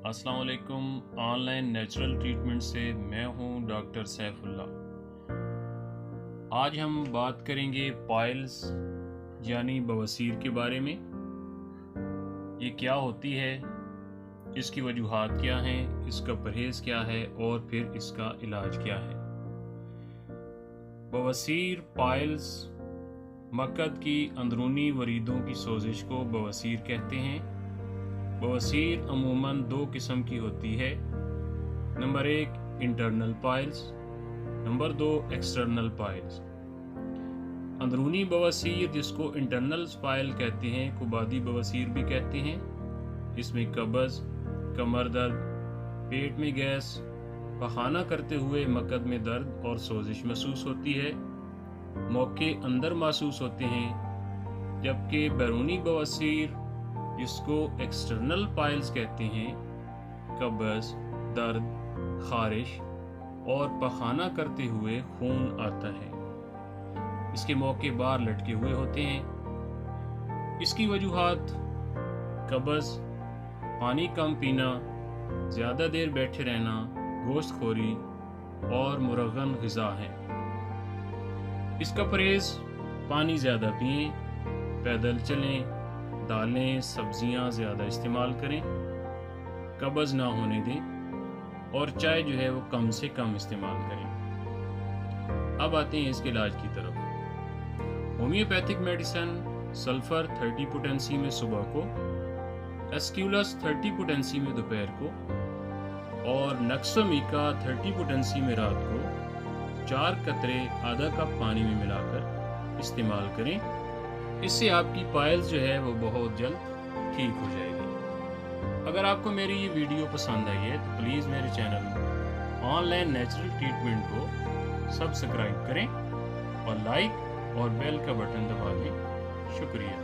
अस्सलाम वालेकुम। Online natural treatment से मैं हूं डॉक्टर सैफुल्ला। आज हम बात करेंगे पाइल्स यानी बवासीर के बारे में। ये क्या होती है, इसकी वजूहात क्या हैं, इसका परहेज़ क्या है और फिर इसका इलाज क्या है। बवासीर पाइल्स मक्कद की अंदरूनी वरीदों की सोजिश को बवासीर कहते हैं। बवासीर अमूमन दो किस्म की होती है। Number 1 internal piles, number 2 external piles. अंदरूनी बवासीर जिसको इंटरनल पाइल कहते हैं, कुबादी बवासीर भी कहते हैं। इसमें कब्ज़, कमर दर्द, पेट में गैस, पखाना करते हुए मक्कद में दर्द और सोजिश महसूस होती है। मौके अंदर महसूस होते हैं। जबकि बैरूनी बवासीर जिसको एक्सटर्नल पाइल्स कहते हैं, कब्ज़, दर्द, खारिश और पखाना करते हुए खून आता है। इसके मौके बाहर लटके हुए होते हैं। इसकी वजूहात कब्ज़, पानी कम पीना, ज़्यादा देर बैठे रहना, गोश्त खोरी और मुरगन ग़िज़ा है। इसका परहेज़ पानी ज़्यादा पिएं, पैदल चलें, दालें सब्जियां ज़्यादा इस्तेमाल करें, कब्ज़ ना होने दें और चाय जो है वो कम से कम इस्तेमाल करें। अब आते हैं इसके इलाज की तरफ। होम्योपैथिक मेडिसिन सल्फ़र 30 पोटेंसी में सुबह को, एस्क्यूलस 30 पोटेंसी में दोपहर को और नक्सोमिका 30 पोटेंसी में रात को 4 कतरे आधा कप पानी में मिलाकर इस्तेमाल करें। इससे आपकी पाइल्स जो है वो बहुत जल्द ठीक हो जाएगी। अगर आपको मेरी ये वीडियो पसंद आई है तो प्लीज़ मेरे चैनल ऑनलाइन नेचुरल ट्रीटमेंट को सब्सक्राइब करें और लाइक और बेल का बटन दबा दें। शुक्रिया।